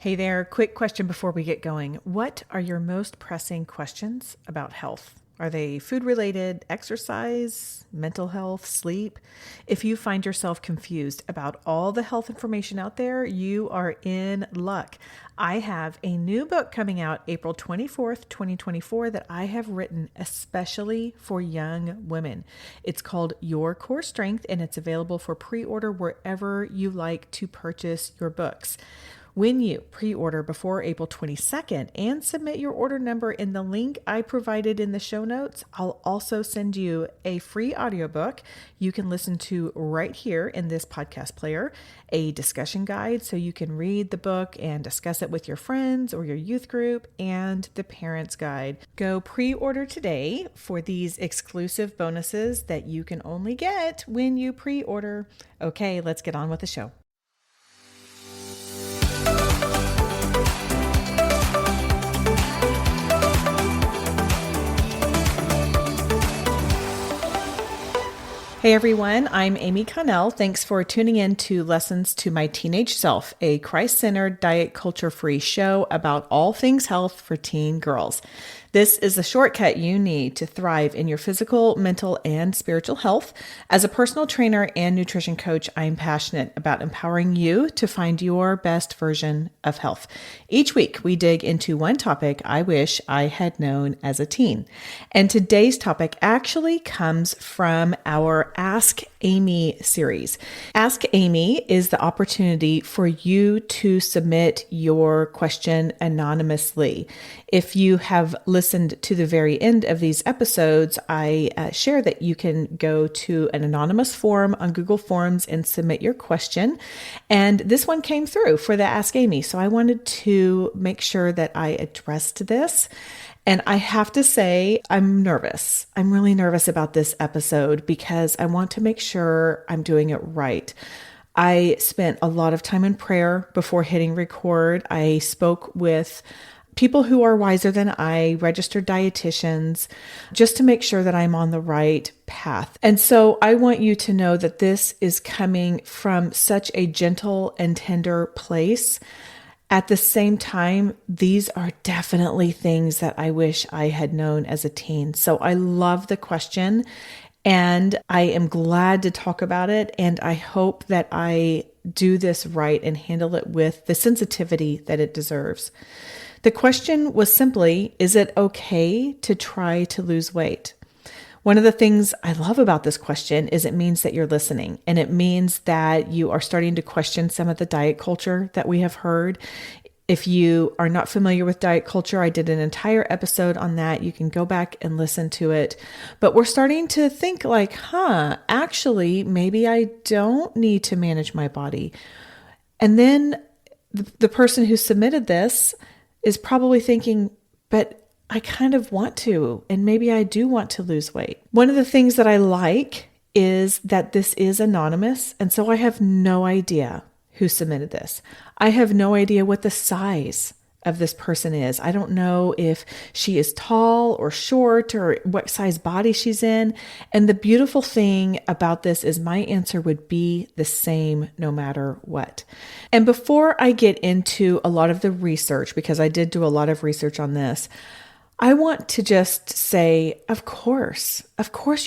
Hey there, quick question before we get going. What are your most pressing questions about health? Are they food related, exercise, mental health, sleep? If you find yourself confused about all the health information out there, you are in luck. I have a new book coming out April 24th, 2024 that I have written especially for young women. It's called Your Core Strength and it's available for pre-order wherever you like to purchase your books. When you pre-order before April 22nd and submit your order number in the link I provided in the show notes, I'll also send you a free audiobook you can listen to right here in this podcast player, a discussion guide so you can read the book and discuss it with your friends or your youth group, and the parents guide. Go pre-order today for these exclusive bonuses that you can only get when you pre-order. Okay, let's get on with the show. Hey everyone, I'm Amy Connell. Thanks for tuning in to Lessons to My Teenage Self, a Christ-centered, diet culture-free show about all things health for teen girls. This is the shortcut you need to thrive in your physical, mental, and spiritual health. As a personal trainer and nutrition coach, I'm passionate about empowering you to find your best version of health. Each week, we dig into one topic I wish I had known as a teen. And today's topic actually comes from our Ask Amy series. Ask Amy is the opportunity for you to submit your question anonymously. If you have listened to the very end of these episodes, I share that you can go to an anonymous form on Google Forms and submit your question. And this one came through for the Ask Amy. So I wanted to make sure that I addressed this. And I have to say, I'm nervous. I'm really nervous about this episode because I want to make sure I'm doing it right. I spent a lot of time in prayer before hitting record. I spoke with people who are wiser than I, registered dietitians, just to make sure that I'm on the right path. And so I want you to know that this is coming from such a gentle and tender place. At the same time, these are definitely things that I wish I had known as a teen. So I love the question and I am glad to talk about it. And I hope that I do this right and handle it with the sensitivity that it deserves. The question was simply, is it okay to try to lose weight? One of the things I love about this question is it means that you're listening, and it means that you are starting to question some of the diet culture that we have heard. If you are not familiar with diet culture, I did an entire episode on that. You can go back and listen to it. But we're starting to think like, actually, maybe I don't need to manage my body. And then the person who submitted this is probably thinking, but I kind of want to, and maybe I do want to lose weight. One of the things that I like is that this is anonymous, and so I have no idea who submitted this. I have no idea what the size of this person is. I don't know if she is tall or short or what size body she's in. And the beautiful thing about this is my answer would be the same no matter what. And before I get into a lot of the research, because I did do a lot of research on this, I want to just say, of course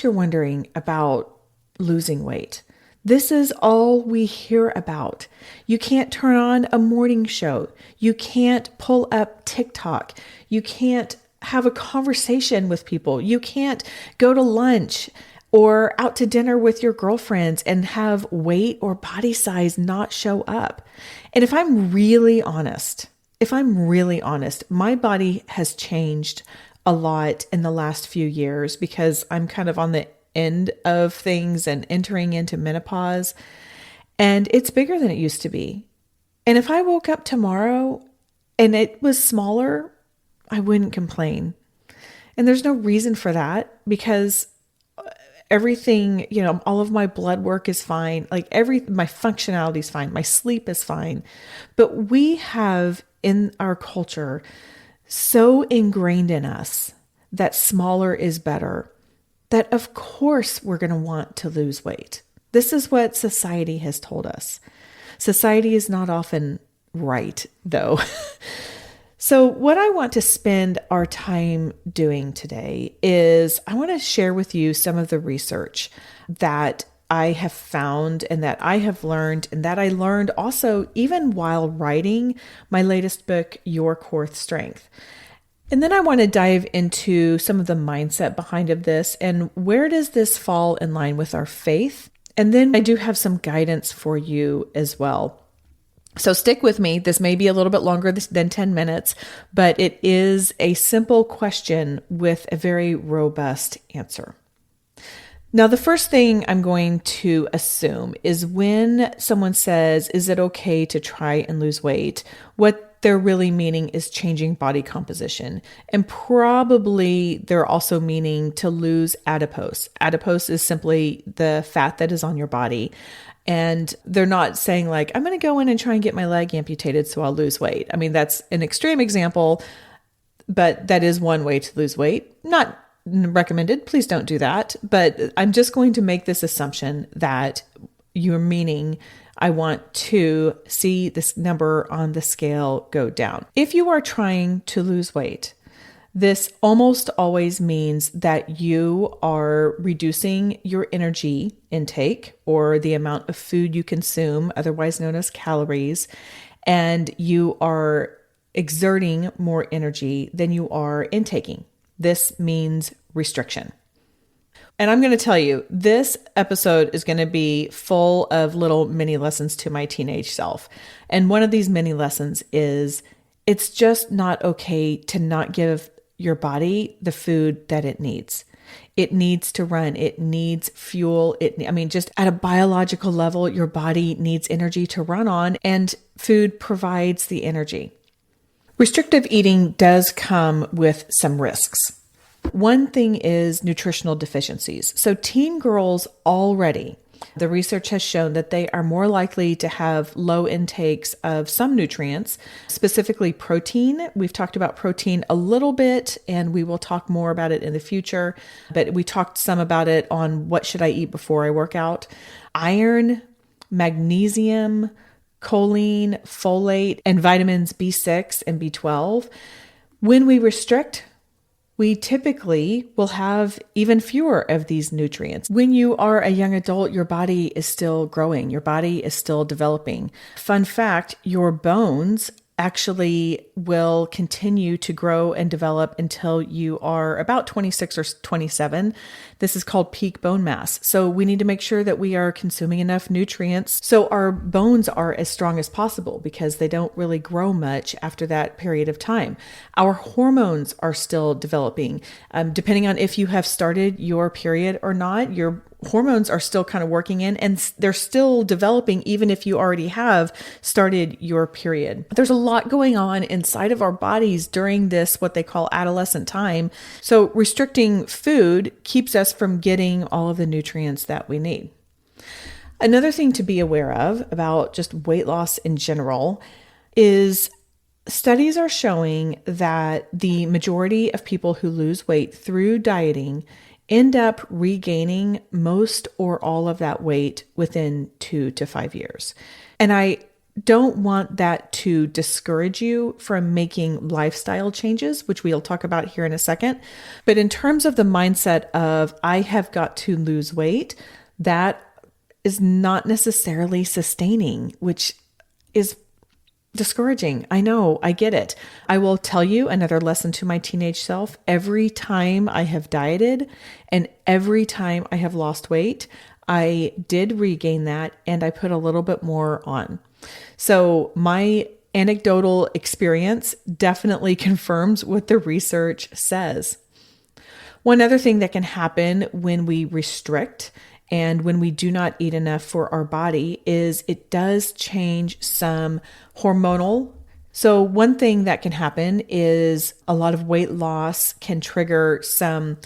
you're wondering about losing weight. This is all we hear about. You can't turn on a morning show. You can't pull up TikTok. You can't have a conversation with people. You can't go to lunch or out to dinner with your girlfriends and have weight or body size not show up. And if I'm really honest, my body has changed a lot in the last few years because I'm kind of on the end of things and entering into menopause, and it's bigger than it used to be. And if I woke up tomorrow and it was smaller, I wouldn't complain. And there's no reason for that because everything, all of my blood work is fine. Like my functionality is fine. My sleep is fine. But we have in our culture so ingrained in us that smaller is better, that of course we're going to want to lose weight. This is what society has told us. Society is not often right, though. So what I want to spend our time doing today is I want to share with you some of the research that I have found and that I have learned, and that I learned also even while writing my latest book, Your Core Strength. And then I want to dive into some of the mindset behind of this and where does this fall in line with our faith? And then I do have some guidance for you as well. So stick with me. This may be a little bit longer than 10 minutes, but it is a simple question with a very robust answer. Now, the first thing I'm going to assume is when someone says, is it okay to try and lose weight? What they're really meaning is changing body composition. And probably they're also meaning to lose adipose. Adipose is simply the fat that is on your body. And they're not saying like, I'm going to go in and try and get my leg amputated so I'll lose weight. I mean, that's an extreme example, but that is one way to lose weight. Not recommended. Please don't do that. But I'm just going to make this assumption that you're meaning I want to see this number on the scale go down. If you are trying to lose weight, this almost always means that you are reducing your energy intake or the amount of food you consume, otherwise known as calories, and you are exerting more energy than you are intaking. This means restriction. And I'm going to tell you, this episode is going to be full of little mini lessons to my teenage self. And one of these mini lessons is it's just not okay to not give your body the food that it needs. It needs to run. It needs fuel. Just at a biological level, your body needs energy to run on, and food provides the energy. Restrictive eating does come with some risks. One thing is nutritional deficiencies. So teen girls already, the research has shown that they are more likely to have low intakes of some nutrients, specifically protein. We've talked about protein a little bit, and we will talk more about it in the future, but we talked some about it on what should I eat before I work out. Iron, magnesium, choline, folate, and vitamins B6 and B12. When we restrict, we typically will have even fewer of these nutrients. When you are a young adult, your body is still growing. Your body is still developing. Fun fact, your bones actually will continue to grow and develop until you are about 26 or 27. This is called peak bone mass. So we need to make sure that we are consuming enough nutrients so our bones are as strong as possible, because they don't really grow much after that period of time. Our hormones are still developing. Depending on if you have started your period or not, your hormones are still kind of working in, and they're still developing even if you already have started your period. There's a lot going on inside of our bodies during this, what they call adolescent time. So restricting food keeps us from getting all of the nutrients that we need. Another thing to be aware of about just weight loss in general is studies are showing that the majority of people who lose weight through dieting end up regaining most or all of that weight within 2 to 5 years. And I don't want that to discourage you from making lifestyle changes, which we'll talk about here in a second. But in terms of the mindset of, I have got to lose weight, that is not necessarily sustaining, which is discouraging. I know, I get it. I will tell you another lesson to my teenage self. Every time I have dieted and every time I have lost weight, I did regain that and I put a little bit more on. So my anecdotal experience definitely confirms what the research says. One other thing that can happen when we restrict and when we do not eat enough for our body is it does change some hormonal. So one thing that can happen is a lot of weight loss can trigger some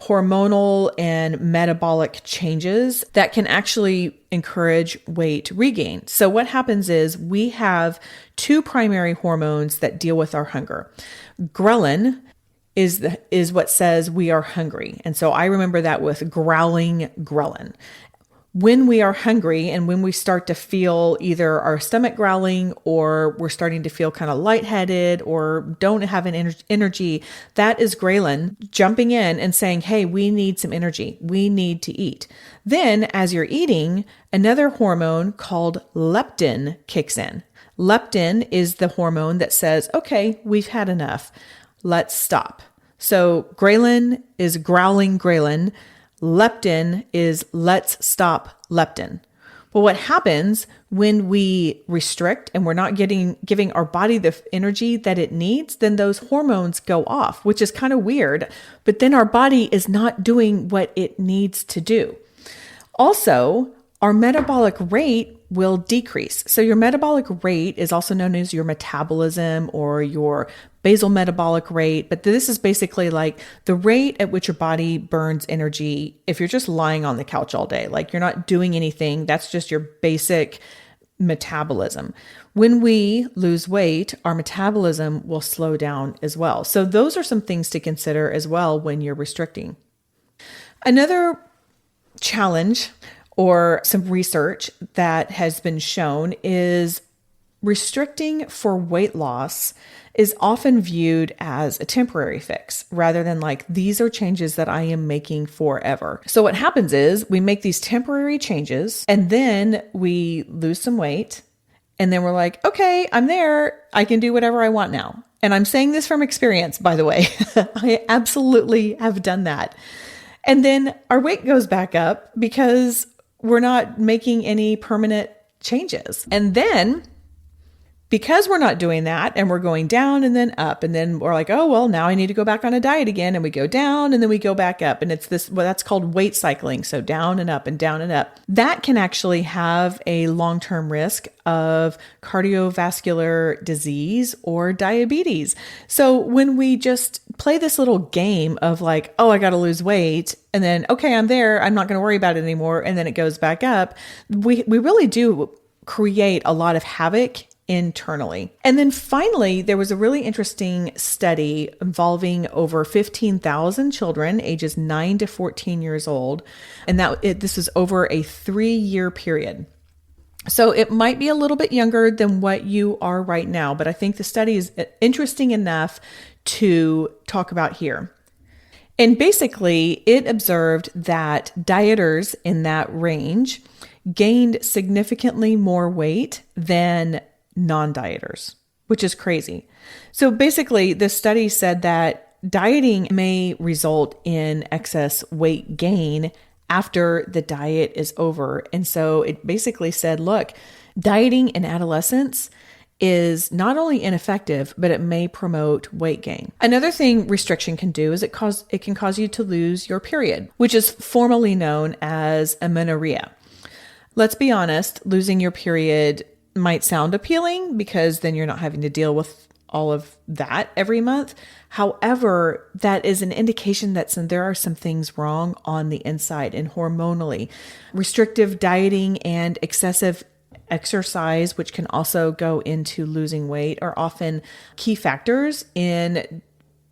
hormonal and metabolic changes that can actually encourage weight regain. So what happens is we have two primary hormones that deal with our hunger. Ghrelin is what says we are hungry. And so I remember that with growling ghrelin. when we are hungry and when we start to feel either our stomach growling or we're starting to feel kind of lightheaded or don't have an energy, that is ghrelin jumping in and saying, hey, we need some energy. We need to eat. Then as you're eating, another hormone called leptin kicks in. Leptin is the hormone that says, okay, we've had enough. Let's stop. So ghrelin is growling ghrelin. Leptin is let's stop leptin. Well, what happens when we restrict and we're not giving our body the energy that it needs, then those hormones go off, which is kind of weird, but then our body is not doing what it needs to do. Also, our metabolic rate will decrease. So your metabolic rate is also known as your metabolism or your basal metabolic rate. But this is basically like the rate at which your body burns energy if you're just lying on the couch all day, like you're not doing anything. That's just your basic metabolism. When we lose weight, our metabolism will slow down as well. So those are some things to consider as well when you're restricting. Another challenge or some research that has been shown is restricting for weight loss is often viewed as a temporary fix rather than like, these are changes that I am making forever. So what happens is we make these temporary changes and then we lose some weight and then we're like, okay, I'm there. I can do whatever I want now. And I'm saying this from experience, by the way. I absolutely have done that. And then our weight goes back up because we're not making any permanent changes. And then because we're not doing that and we're going down and then up and then we're like, oh, well, now I need to go back on a diet again. And we go down and then we go back up. And it's this, well, that's called weight cycling. So down and up and down and up. That can actually have a long-term risk of cardiovascular disease or diabetes. So when we just play this little game of like, oh, I got to lose weight. And then, okay, I'm there. I'm not going to worry about it anymore. And then it goes back up. We really do create a lot of havoc internally. And then finally, there was a really interesting study involving over 15,000 children ages 9 to 14 years old. And this was over a 3-year period. So it might be a little bit younger than what you are right now, but I think the study is interesting enough to talk about here. And basically, it observed that dieters in that range gained significantly more weight than non-dieters, which is crazy. So basically, the study said that dieting may result in excess weight gain after the diet is over. And so it basically said, look, dieting in adolescence is not only ineffective, but it may promote weight gain. Another thing restriction can do is it can cause you to lose your period, which is formally known as amenorrhea. Let's be honest, losing your period might sound appealing because then you're not having to deal with all of that every month. However, that is an indication that there are some things wrong on the inside and hormonally. Restrictive dieting and excessive exercise, which can also go into losing weight, are often key factors in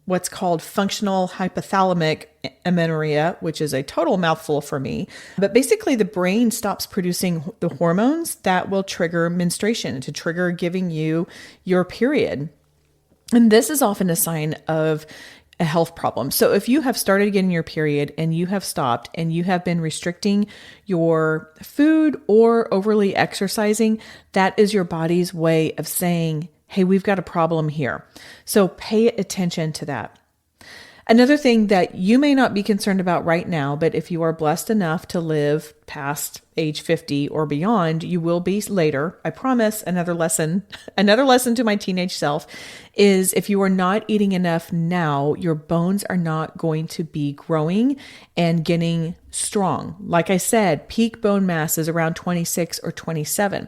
what's called functional hypothalamic amenorrhea, which is a total mouthful for me. But basically, the brain stops producing the hormones that will trigger menstruation, to trigger giving you your period. And this is often a sign of a health problem. So if you have started getting your period and you have stopped and you have been restricting your food or overly exercising, that is your body's way of saying, hey, we've got a problem here. So pay attention to that. Another thing that you may not be concerned about right now, but if you are blessed enough to live past age 50 or beyond, you will be later. I promise. Another lesson to my teenage self is if you are not eating enough now, your bones are not going to be growing and getting strong. Like I said, peak bone mass is around 26 or 27.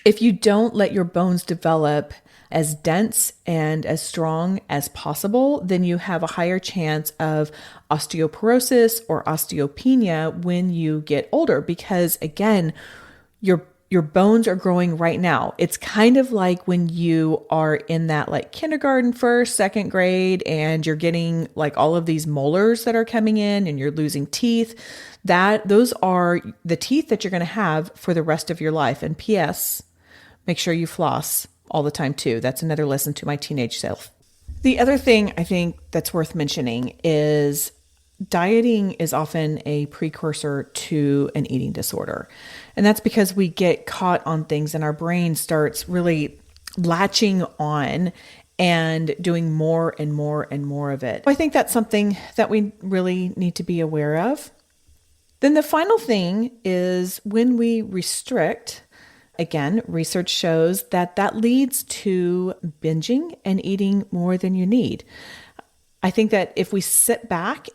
If you don't let your bones develop as dense and as strong as possible, then you have a higher chance of osteoporosis or osteopenia when you get older, because again, your your bones are growing right now. It's kind of like when you are in that like kindergarten, first, second grade, and you're getting like all of these molars that are coming in and you're losing teeth. Those are the teeth that you're going to have for the rest of your life. And P.S., make sure you floss all the time too. That's another lesson to my teenage self. The other thing I think that's worth mentioning is dieting is often a precursor to an eating disorder. And that's because we get caught on things and our brain starts really latching on and doing more and more and more of it. I think that's something that we really need to be aware of. Then the final thing is when we restrict, again, research shows that that leads to binging and eating more than you need. I think that if we sit back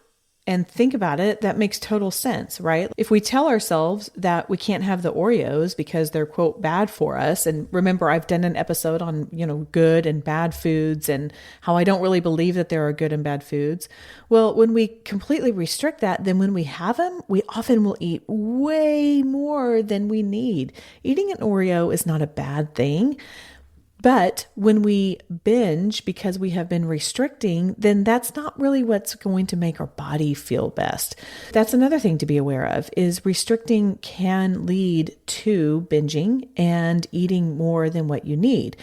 and think about it, that makes total sense, right? If we tell ourselves that we can't have the Oreos because they're, quote, bad for us. And remember, I've done an episode on, good and bad foods and how I don't really believe that there are good and bad foods. Well, when we completely restrict that, then when we have them, we often will eat way more than we need. Eating an Oreo is not a bad thing. But when we binge because we have been restricting, then that's not really what's going to make our body feel best. That's another thing to be aware of is restricting can lead to binging and eating more than what you need.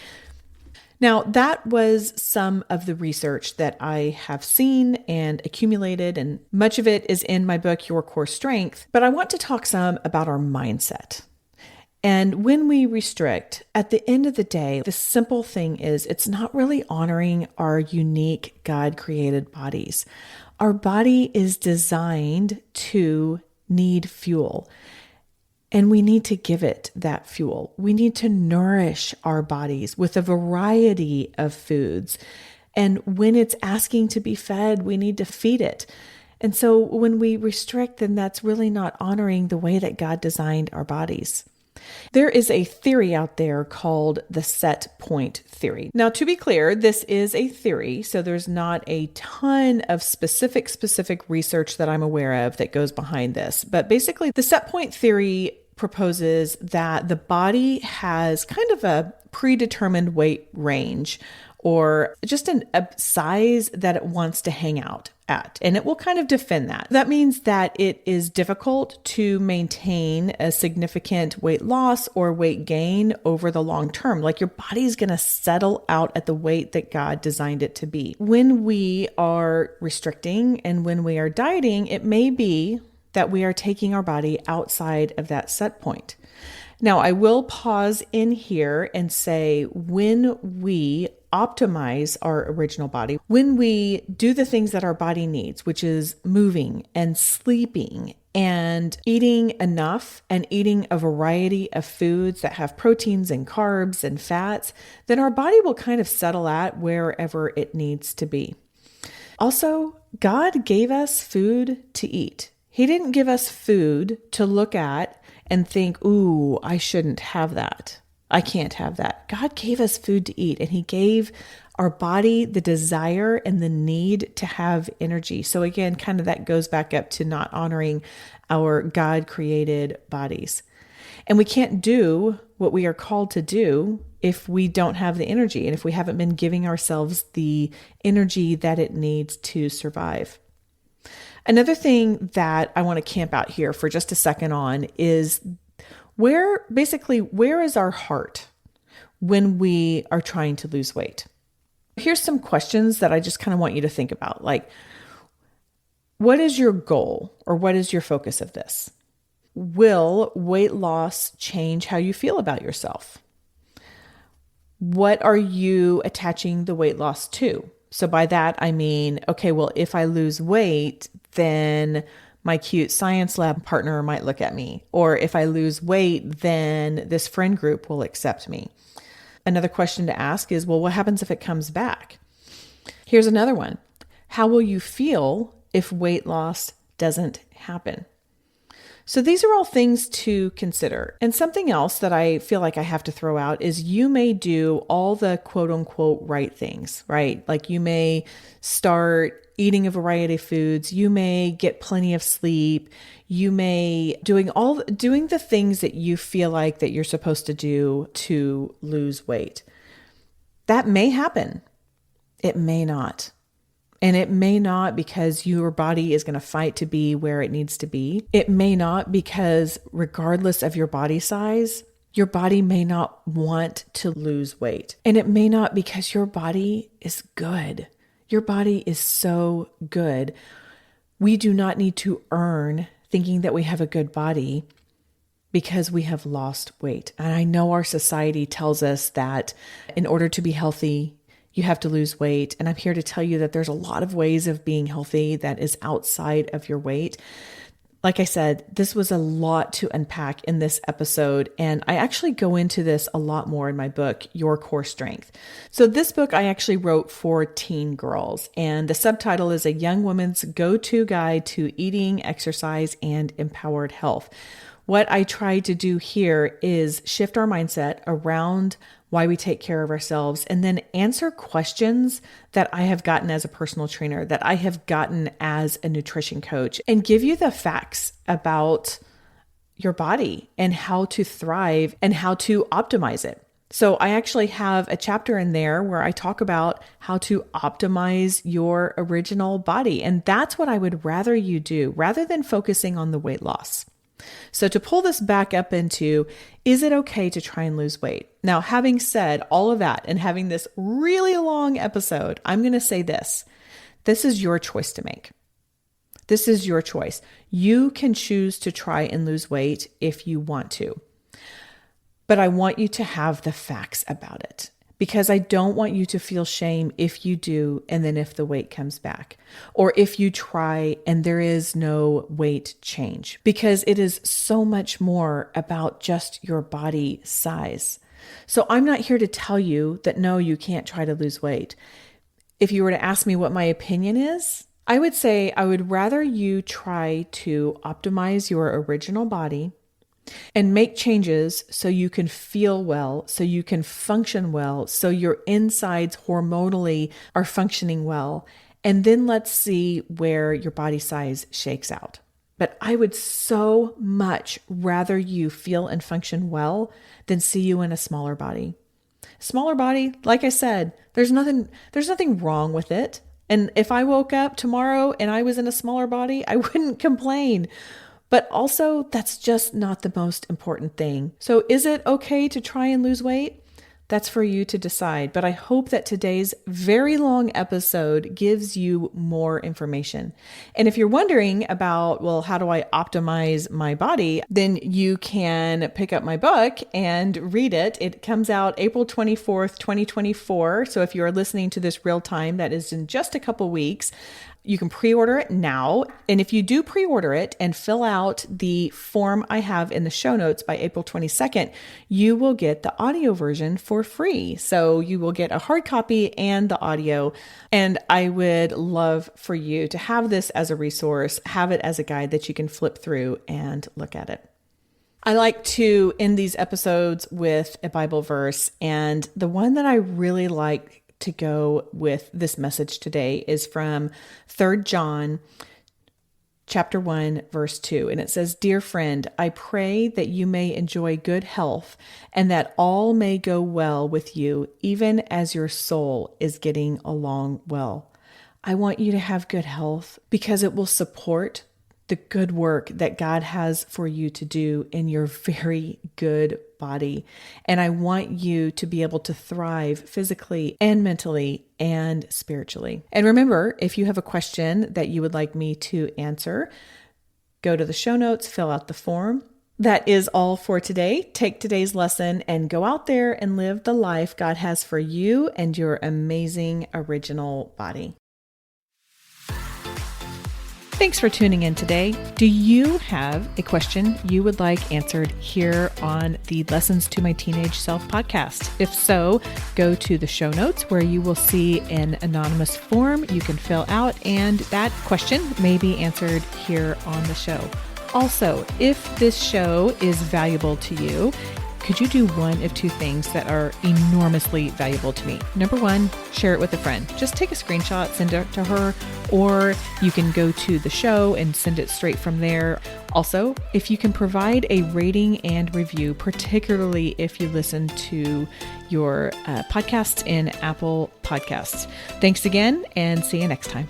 Now, that was some of the research that I have seen and accumulated, and much of it is in my book, Your Core Strength. But I want to talk some about our mindset. And when we restrict, at the end of the day, the simple thing is it's not really honoring our unique God-created bodies. Our body is designed to need fuel, and we need to give it that fuel. We need to nourish our bodies with a variety of foods. And when it's asking to be fed, we need to feed it. And so when we restrict, then that's really not honoring the way that God designed our bodies. There is a theory out there called the set point theory. Now, to be clear, this is a theory, so there's not a ton of specific research that I'm aware of that goes behind this. But basically, the set point theory proposes that the body has kind of a predetermined weight range or just a size that it wants to hang out at, and it will kind of defend that. That means that it is difficult to maintain a significant weight loss or weight gain over the long term. Like your body's going to settle out at the weight that God designed it to be. When we are restricting and when we are dieting, it may be that we are taking our body outside of that set point. Now, I will pause in here and say when we optimize our original body, when we do the things that our body needs, which is moving and sleeping and eating enough and eating a variety of foods that have proteins and carbs and fats, then our body will kind of settle at wherever it needs to be. Also, God gave us food to eat. He didn't give us food to look at and think, ooh, I shouldn't have that. I can't have that. God gave us food to eat, and He gave our body the desire and the need to have energy. So again, kind of that goes back up to not honoring our God-created bodies. And we can't do what we are called to do if we don't have the energy and if we haven't been giving ourselves the energy that it needs to survive. Another thing that I want to camp out here for just a second on is where is our heart when we are trying to lose weight? Here's some questions that I just kind of want you to think about. Like, what is your goal or what is your focus of this? Will weight loss change how you feel about yourself? What are you attaching the weight loss to? So by that, I mean, okay, well, if I lose weight, then my cute science lab partner might look at me. Or if I lose weight, then this friend group will accept me. Another question to ask is, well, what happens if it comes back? Here's another one. How will you feel if weight loss doesn't happen? So these are all things to consider. And something else that I feel like I have to throw out is you may do all the quote unquote right things, right? Like you may start eating a variety of foods. You may get plenty of sleep. You may doing the things that you feel like that you're supposed to do to lose weight. That may happen. It may not. And it may not because your body is going to fight to be where it needs to be. It may not because regardless of your body size, your body may not want to lose weight. And it may not because your body is good. Your body is so good. We do not need to earn thinking that we have a good body because we have lost weight. And I know our society tells us that in order to be healthy, you have to lose weight. And I'm here to tell you that there's a lot of ways of being healthy that is outside of your weight. Like I said, this was a lot to unpack in this episode, and I actually go into this a lot more in my book, Your Core Strength. So this book I actually wrote for teen girls, and the subtitle is A Young Woman's Go-To Guide to Eating, Exercise, and Empowered Health. What I try to do here is shift our mindset around why we take care of ourselves, and then answer questions that I have gotten as a personal trainer, that I have gotten as a nutrition coach, and give you the facts about your body and how to thrive and how to optimize it. So I actually have a chapter in there where I talk about how to optimize your original body. And that's what I would rather you do rather than focusing on the weight loss. So to pull this back up into, is it okay to try and lose weight? Now, having said all of that and having this really long episode, I'm going to say this. This is your choice to make. This is your choice. You can choose to try and lose weight if you want to. But I want you to have the facts about it, because I don't want you to feel shame if you do and then if the weight comes back, or if you try and there is no weight change, because it is so much more about just your body size. So I'm not here to tell you that no, you can't try to lose weight. If you were to ask me what my opinion is, I would say I would rather you try to optimize your original body and make changes so you can feel well, so you can function well, so your insides hormonally are functioning well. And then let's see where your body size shakes out. But I would so much rather you feel and function well than see you in a smaller body. Smaller body, like I said, there's nothing wrong with it. And if I woke up tomorrow and I was in a smaller body, I wouldn't complain. But also, that's just not the most important thing. So is it okay to try and lose weight? That's for you to decide. But I hope that today's very long episode gives you more information. And if you're wondering about, well, how do I optimize my body? Then you can pick up my book and read it. It comes out April 24th, 2024. So if you are listening to this real time, that is in just a couple weeks. You can pre-order it now. And if you do pre-order it and fill out the form I have in the show notes by April 22nd, you will get the audio version for free. So you will get a hard copy and the audio. And I would love for you to have this as a resource, have it as a guide that you can flip through and look at it. I like to end these episodes with a Bible verse. And the one that I really like to go with this message today is from 3 John chapter 1, verse 2. And it says, "Dear friend, I pray that you may enjoy good health and that all may go well with you, even as your soul is getting along well." I want you to have good health because it will support the good work that God has for you to do in your very good body. And I want you to be able to thrive physically and mentally and spiritually. And remember, if you have a question that you would like me to answer, go to the show notes, fill out the form. That is all for today. Take today's lesson and go out there and live the life God has for you and your amazing original body. Thanks for tuning in today. Do you have a question you would like answered here on the Lessons to My Teenage Self podcast? If so, go to the show notes where you will see an anonymous form you can fill out, and that question may be answered here on the show. Also, if this show is valuable to you, could you do one of two things that are enormously valuable to me? Number one, share it with a friend. Just take a screenshot, send it to her, or you can go to the show and send it straight from there. Also, if you can provide a rating and review, particularly if you listen to your podcast in Apple Podcasts. Thanks again, and see you next time.